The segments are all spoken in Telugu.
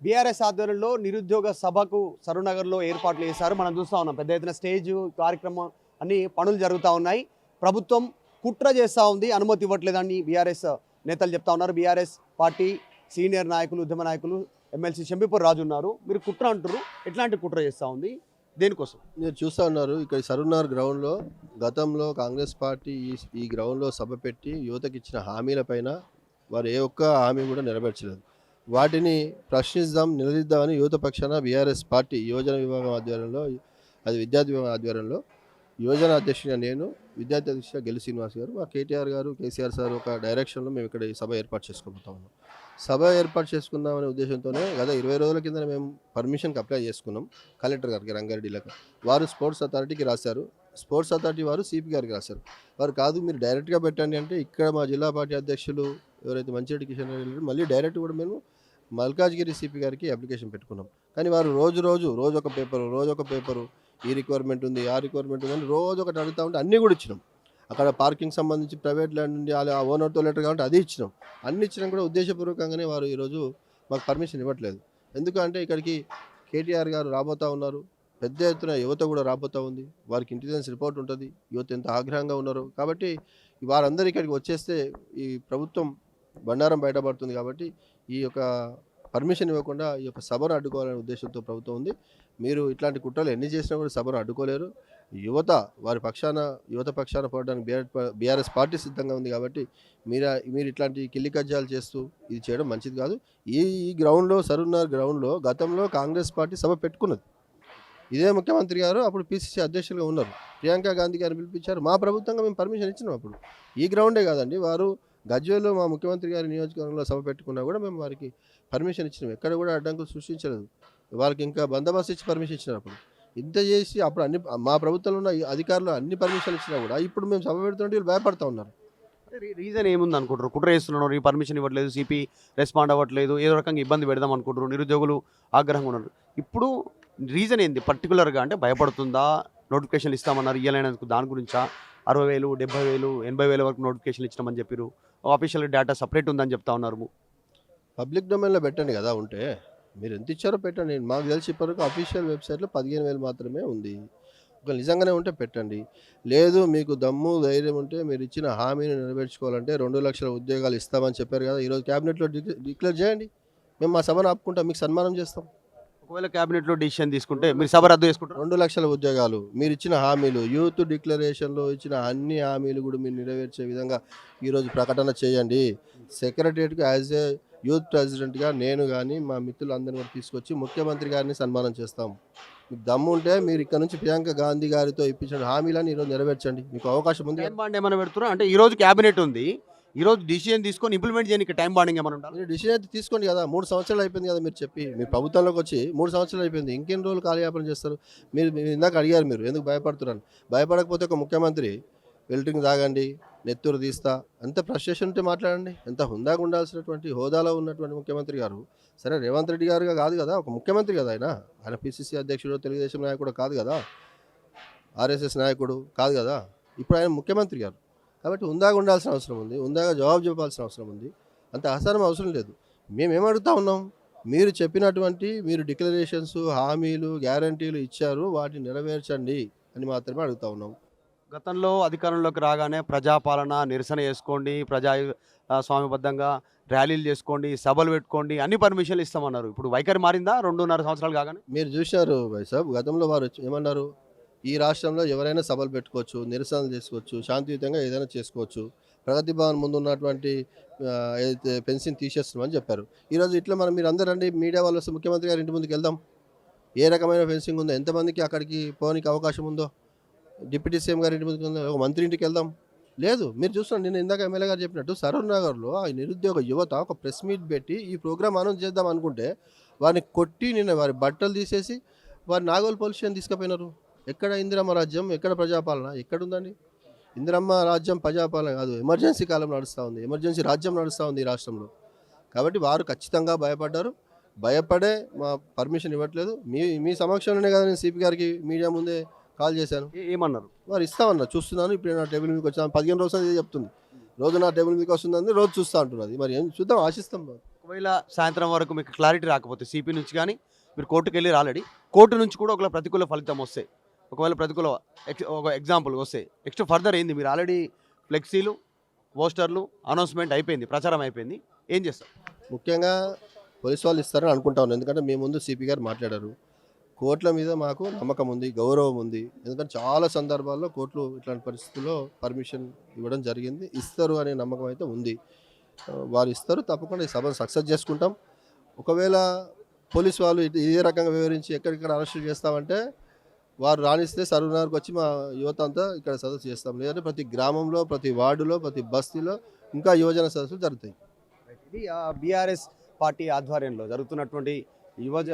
బీఆర్ఎస్ ఆధ్వర్యంలో నిరుద్యోగ సభకు సరూనగర్లో ఏర్పాట్లు చేశారు. మనం చూస్తూ ఉన్నాం పెద్ద ఎత్తున స్టేజ్ కార్యక్రమం అన్ని పనులు జరుగుతూ ఉన్నాయి. ప్రభుత్వం కుట్ర చేస్తూ ఉంది, అనుమతి ఇవ్వట్లేదని బీఆర్ఎస్ నేతలు చెప్తా ఉన్నారు. బీఆర్ఎస్ పార్టీ సీనియర్ నాయకులు, ఉద్యమ నాయకులు, ఎమ్మెల్సీ షంబీపూర్ రాజు ఉన్నారు. మీరు కుట్ర అంటారు, ఎట్లాంటి కుట్ర చేస్తూ ఉంది, దేనికోసం? మీరు చూస్తూ ఉన్నారు ఇక్కడ సరూనగర్ గ్రౌండ్లో గతంలో కాంగ్రెస్ పార్టీ ఈ గ్రౌండ్లో సభ పెట్టి యువతకి ఇచ్చిన హామీలపైన వారు ఏ ఒక్క హామీ కూడా నెరవేర్చలేదు. వాటిని ప్రశ్నిద్దాం, నిలదీద్దామని యువత పక్షాన బీఆర్ఎస్ పార్టీ యువజన విభాగం ఆధ్వర్యంలో, అది విద్యార్థి విభాగం ఆధ్వర్యంలో యువజన అధ్యక్షుడిగా నేను, విద్యార్థి అధ్యక్షుడిగా గెలి శ్రీనివాస్ గారు, మా కేటీఆర్ గారు, కేసీఆర్ సార్ ఒక డైరెక్షన్లో మేము ఇక్కడ ఈ సభ ఏర్పాటు చేసుకోబోతా ఉన్నాం. సభ ఏర్పాటు చేసుకుందామనే ఉద్దేశంతోనే గత 20 రోజుల కింద మేము పర్మిషన్కి అప్లై చేసుకున్నాం కలెక్టర్ గారికి, రంగారెడ్డిలకు. వారు స్పోర్ట్స్ అథారిటీకి రాశారు, స్పోర్ట్స్ అథారిటీ వారు సిపి గారికి రాశారు. వారు కాదు మీరు డైరెక్ట్గా పెట్టండి అంటే ఇక్కడ మా జిల్లా పార్టీ అధ్యక్షులు ఎవరైతే మంచిరెడ్డి కిషన్ రెడ్డి మళ్ళీ డైరెక్ట్ కూడా మేము మల్కాజ్గిరి సిపి గారికి అప్లికేషన్ పెట్టుకున్నాం. కానీ వారు రోజు ఒక పేపరు ఈ రిక్వైర్మెంట్ ఉంది, ఆ రిక్వైర్మెంట్ ఉంది అని రోజు ఒకటి అడుగుతూ ఉంటే అన్నీ కూడా ఇచ్చినాం. అక్కడ పార్కింగ్ సంబంధించి ప్రైవేట్ ల్యాండ్ నుండి ఆ ఓనర్తో లెటర్ కాబట్టి అది ఇచ్చినాం. అన్ని ఇచ్చినా కూడా ఉద్దేశపూర్వకంగానే వారు ఈరోజు మాకు పర్మిషన్ ఇవ్వట్లేదు. ఎందుకంటే ఇక్కడికి కేటీఆర్ గారు రాబోతూ ఉన్నారు, పెద్ద ఎత్తున యువత కూడా రాబోతూ ఉంది, వారికి ఇంటెలిజెన్స్ రిపోర్ట్ ఉంటుంది, యువత ఎంత ఆగ్రహంగా ఉన్నారు. కాబట్టి వారందరూ ఇక్కడికి వచ్చేస్తే ఈ ప్రభుత్వం బండారం బయటపడుతుంది. కాబట్టి ఈ యొక్క పర్మిషన్ ఇవ్వకుండా ఈ యొక్క సభను అడ్డుకోవాలనే ఉద్దేశంతో ప్రభుత్వం ఉంది. మీరు ఇట్లాంటి కుట్రలు ఎన్ని చేసినా కూడా సభను అడ్డుకోలేరు. యువత పక్షాన పోవడానికి బీఆర్ఎస్ పార్టీ సిద్ధంగా ఉంది. కాబట్టి మీరు ఇట్లాంటి కిల్లి కజ్జాలు చేస్తూ ఇది చేయడం మంచిది కాదు. ఈ గ్రౌండ్లో, సరూనగర్ గ్రౌండ్లో గతంలో కాంగ్రెస్ పార్టీ సభ పెట్టుకున్నది. ఇదే ముఖ్యమంత్రి గారు అప్పుడు పిసిసి అధ్యక్షులుగా ఉన్నారు, ప్రియాంక గాంధీ గారిని పిలిపించారు. మా ప్రభుత్వంగా మేము పర్మిషన్ ఇచ్చినాం. అప్పుడు ఈ గ్రౌండే కాదండి, వారు గజ్వేల్లో మా ముఖ్యమంత్రి గారి నియోజకవర్గంలో సభ పెట్టుకున్నా కూడా మేము వారికి పర్మిషన్ ఇచ్చినాం. ఎక్కడ కూడా అడ్డంకులు సృష్టించలేదు. వాళ్ళకి ఇంకా బందోబస్తు ఇచ్చి పర్మిషన్ ఇచ్చినప్పుడు ఇంత చేసి అప్పుడు అన్ని మా ప్రభుత్వంలో ఉన్న అధికారులు అన్ని పర్మిషన్ ఇచ్చినా కూడా ఇప్పుడు మేము సభ పెడుతుంటే వీళ్ళు భయపడుతూ ఉన్నారు. రీజన్ ఏముంది అనుకుంటారు? కుట్ర చేస్తున్నారు, ఈ పర్మిషన్ ఇవ్వట్లేదు, సిపి రెస్పాండ్ అవ్వట్లేదు, ఏదో రకంగా ఇబ్బంది పెడదాం అనుకుంటారు, నిరుద్యోగులు ఆగ్రహంగా ఉన్నారు. ఇప్పుడు రీజన్ ఏంది పర్టికులర్గా? అంటే భయపడుతుందా? నోటిఫికేషన్లు ఇస్తామన్నారు, ఇవ్వలేనందుకు దాని గురించా? 60,000, 70,000, 80,000 వరకు నోటిఫికేషన్లు ఇచ్చినామని చెప్పారు. ఆఫీషియల్ డేటా సపరేట్ ఉందని చెప్తా ఉన్నారు. పబ్లిక్ డొమైన్లో పెట్టండి కదా, ఉంటే మీరు ఎంత ఇచ్చారో పెట్టండి. మాకు తెలిసి ఇప్పటివరకు అఫీషియల్ వెబ్సైట్లో 15,000 మాత్రమే ఉంది. ఒక నిజంగానే ఉంటే పెట్టండి. లేదు మీకు దమ్ము ధైర్యం ఉంటే మీరు ఇచ్చిన హామీని నెరవేర్చుకోవాలంటే 2 లక్షల ఉద్యోగాలు ఇస్తామని చెప్పారు కదా, ఈరోజు క్యాబినెట్లో డిక్లేర్ చేయండి. మేము మా సభను ఆపుకుంటాం, మీకు సన్మానం చేస్తాం. ఒకవేళ క్యాబినెట్లో డిసిషన్ తీసుకుంటే మీరు సభ రద్దు చేసుకుంటారు. 2 లక్షల ఉద్యోగాలు మీరు ఇచ్చిన హామీలు, యూత్ డిక్లరేషన్లో ఇచ్చిన అన్ని హామీలు కూడా మీరు నెరవేర్చే విధంగా ఈరోజు ప్రకటన చేయండి. సెక్రటరియట్కి యాజ్ ఏ యూత్ ప్రెసిడెంట్గా నేను కానీ మా మిత్రులందరినీ కూడా తీసుకొచ్చి ముఖ్యమంత్రి గారిని సన్మానం చేస్తాం. మీకు దమ్ము ఉంటే మీరు ఇక్కడ నుంచి ప్రియాంక గాంధీ గారితో ఇప్పించిన హామీలను ఈరోజు నెరవేర్చండి. మీకు అవకాశం ఉంది. టైం బాండ్ ఏమైనా పెడుతున్నారు అంటే? ఈ రోజు క్యాబినెట్ ఉంది, ఈ రోజు డిసిషన్ తీసుకొని ఇంప్లిమెంట్ చేయడానికి టైం బాండింగ్ ఏమైనా ఉండాలి? మీరు డిసిషన్ అయితే తీసుకోండి కదా. 3 సంవత్సరాలు అయిపోయింది కదా మీరు చెప్పి, మీ ప్రభుత్వంలోకి వచ్చి 3 సంవత్సరాలు అయిపోయింది. ఇంకెన్ని రోజులు కాలయాపన చేస్తారు? మీరు ఇందాక అడిగారు మీరు ఎందుకు భయపడుతున్నారు. భయపడకపోతే ఒక ముఖ్యమంత్రి వెల్టింగ్ తాగండి, నెత్తురు తీస్తా, ఎంత ఫ్రస్ట్రేషన్ ఉంటే మాట్లాడండి. ఎంత హుందాగా ఉండాల్సినటువంటి హోదాలో ఉన్నటువంటి ముఖ్యమంత్రి గారు, సరే రేవంత్ రెడ్డి గారుగా కాదు కదా, ఒక ముఖ్యమంత్రి కదా, ఆయన పిసిసి అధ్యక్షుడు, తెలుగుదేశం నాయకుడు కాదు కదా, ఆర్ఎస్ఎస్ నాయకుడు కాదు కదా, ఇప్పుడు ఆయన ముఖ్యమంత్రి గారు. కాబట్టి హుందాగా ఉండాల్సిన అవసరం ఉంది, హుందాగా జవాబు చెప్పాల్సిన అవసరం ఉంది. అంత అసహనం అవసరం లేదు. మేమేం అడుగుతా ఉన్నాం, మీరు చెప్పినటువంటి మీరు డిక్లరేషన్స్, హామీలు, గ్యారంటీలు ఇచ్చారు, వాటిని నెరవేర్చండి అని మాత్రమే అడుగుతా ఉన్నాం. గతంలో అధికారంలోకి రాగానే ప్రజాపాలన, నిరసన చేసుకోండి, స్వామ్యబద్ధంగా ర్యాలీలు చేసుకోండి, సభలు పెట్టుకోండి, అన్ని పర్మిషన్లు ఇస్తామన్నారు. ఇప్పుడు వైఖరి మారిందా 2.5 సంవత్సరాలు కాగానే? మీరు చూశారు వైసాబ్, గతంలో వారు ఏమన్నారు, ఈ రాష్ట్రంలో ఎవరైనా సభలు పెట్టుకోవచ్చు, నిరసనలు చేసుకోవచ్చు, శాంతియుతంగా ఏదైనా చేసుకోవచ్చు, ప్రగతి భవన్ ముందు ఉన్నటువంటి ఏదైతే ఫెన్సింగ్ తీసేస్తున్నామని చెప్పారు. ఈరోజు ఇట్లా మీరు అందరూ రండి, మీడియా వాళ్ళు వస్తే ముఖ్యమంత్రి గారి ఇంటి ముందుకు వెళ్దాం, ఏ రకమైన ఫెన్సింగ్ ఉందో, ఎంతమందికి అక్కడికి పోనీకి అవకాశం ఉందో, డిప్యూటీ సీఎం గారి ఇంటి ముందుకు వెళ్దాం, ఒక మంత్రి ఇంటికి వెళ్దాం. లేదు, మీరు చూస్తున్నాను, నేను ఇందాక ఎమ్మెల్యే గారు చెప్పినట్టు సరూనగర్లో ఆ నిరుద్యోగ యువత ఒక ప్రెస్ మీట్ పెట్టి ఈ ప్రోగ్రామ్ అనౌన్స్ చేద్దాం అనుకుంటే వారిని కొట్టి నిన్న వారి బట్టలు తీసేసి వారి నాగోల్ పోలీస్ స్టేషన్ తీసుకుపోయినారు. ఎక్కడ ఇందిరమ్మ రాజ్యం, ఎక్కడ ప్రజాపాలన? ఎక్కడుందండి ఇందిరమ్మ రాజ్యం? ప్రజాపాలన కాదు, ఎమర్జెన్సీ కాలం నడుస్తూ ఉంది, ఎమర్జెన్సీ రాజ్యం నడుస్తూ ఉంది ఈ రాష్ట్రంలో. కాబట్టి వారు ఖచ్చితంగా భయపడ్డారు. భయపడే మా పర్మిషన్ ఇవ్వట్లేదు. మీ సమక్షంలోనే కదా నేను సిపి గారికి మీడియా ముందే కాల్ చేశాను. ఏమన్నారు? వారు ఇస్తామన్నారు, చూస్తున్నాను, ఇప్పుడు నా టేబుల్ మీదకి వచ్చాను, 15 రోజులు చెప్తుంది, రోజు నా టేబుల్ మీదకి వస్తుందని రోజు చూస్తూ అంటున్నది. మరి ఏం చూద్దాం, ఆశిస్తాం. ఒకవేళ సాయంత్రం వరకు మీకు క్లారిటీ రాకపోతే సిపి నుంచి కానీ మీరు కోర్టుకు వెళ్ళి ఆల్రెడీ కోర్టు నుంచి కూడా ఒకవేళ ప్రతికూల ఫలితం వస్తే ఒకవేళ ప్రతికూల ఒక ఎగ్జాంపుల్ వస్తే నెక్స్ట్ ఫర్దర్ ఏంది మీరు ఆల్రెడీ ఫ్లెక్సీలు పోస్టర్లు అనౌన్స్మెంట్ అయిపోయింది ప్రచారం అయిపోయింది ఏం చేస్తారు ముఖ్యంగా పోలీసు వాళ్ళు ఇస్తారని అనుకుంటా ఉన్నాను. ఎందుకంటే మీ ముందు సిపి గారు మాట్లాడారు. కోర్టుల మీద మాకు నమ్మకం ఉంది, గౌరవం ఉంది. ఎందుకంటే చాలా సందర్భాల్లో కోర్టులు ఇట్లాంటి పరిస్థితుల్లో పర్మిషన్ ఇవ్వడం జరిగింది. ఇస్తారు అనే నమ్మకం అయితే ఉంది. వారు ఇస్తారు, తప్పకుండా ఈ సభను సక్సెస్ చేసుకుంటాం. ఒకవేళ పోలీసు వాళ్ళు ఇదే రకంగా వివరించి ఎక్కడిక్కడ అరెస్ట్ చేస్తామంటే వారు రాణిస్తే సర్వనగర్కి వచ్చి మా యువత అంతా ఇక్కడ సదస్సు చేస్తాం. లేదంటే ప్రతి గ్రామంలో, ప్రతి వార్డులో, ప్రతి బస్తీలో ఇంకా యువజన సదస్సులు జరుగుతాయి. ఇది బీఆర్ఎస్ పార్టీ ఆధ్వర్యంలో జరుగుతున్నటువంటి యువజ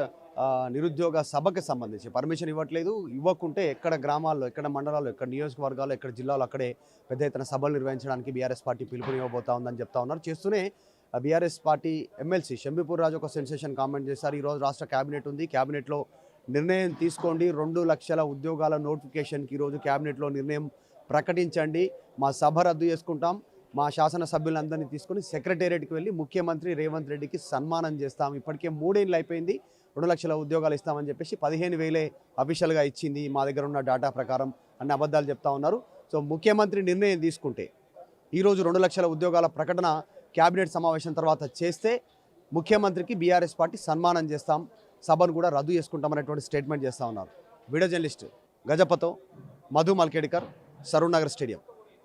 నిరుద్యోగ సభకు సంబంధించి పర్మిషన్ ఇవ్వట్లేదు. ఇవ్వకుంటే ఎక్కడ గ్రామాల్లో, ఎక్కడ మండలాల్లో, ఎక్కడ నియోజకవర్గాల్లో, ఎక్కడ జిల్లాలో అక్కడే పెద్ద ఎత్తున సభలు నిర్వహించడానికి బీఆర్ఎస్ పార్టీ పిలుపునివ్వబోతా ఉందని చెప్తా ఉన్నారు. చేస్తూనే బీఆర్ఎస్ పార్టీ ఎమ్మెల్సీ షంబీపూర్ రాజు ఒక సెన్సేషన్ కామెంట్ చేశారు. ఈరోజు రాష్ట్ర కేబినెట్ ఉంది, కేబినెట్లో నిర్ణయం తీసుకోండి, 2 లక్షల ఉద్యోగాల నోటిఫికేషన్కి ఈరోజు కేబినెట్లో నిర్ణయం ప్రకటించండి, మా సభ రద్దు చేసుకుంటాం, మా శాసనసభ్యులందరినీ తీసుకుని సెక్రటేరియట్కి వెళ్ళి ముఖ్యమంత్రి రేవంత్ రెడ్డికి సన్మానం చేస్తాం. ఇప్పటికే 3 ఏళ్ళు అయిపోయింది, 2 లక్షల ఉద్యోగాలు ఇస్తామని చెప్పేసి 15,000 అఫీషియల్గా ఇచ్చింది మా దగ్గర ఉన్న డేటా ప్రకారం అన్న అబద్ధాలు చెప్తా ఉన్నారు. సో ముఖ్యమంత్రి నిర్ణయం తీసుకుంటే ఈరోజు 2 లక్షల ఉద్యోగాల ప్రకటన కేబినెట్ సమావేశం తర్వాత చేస్తే ముఖ్యమంత్రికి బీఆర్ఎస్ పార్టీ సన్మానం చేస్తాం, సభను కూడా రద్దు చేసుకుంటామనేటువంటి స్టేట్మెంట్ చేస్తూ ఉన్నారు. వీడియో జర్నలిస్ట్ గజపతో మధు మల్కేడ్కర్, సరూర్ నగర్ స్టేడియం.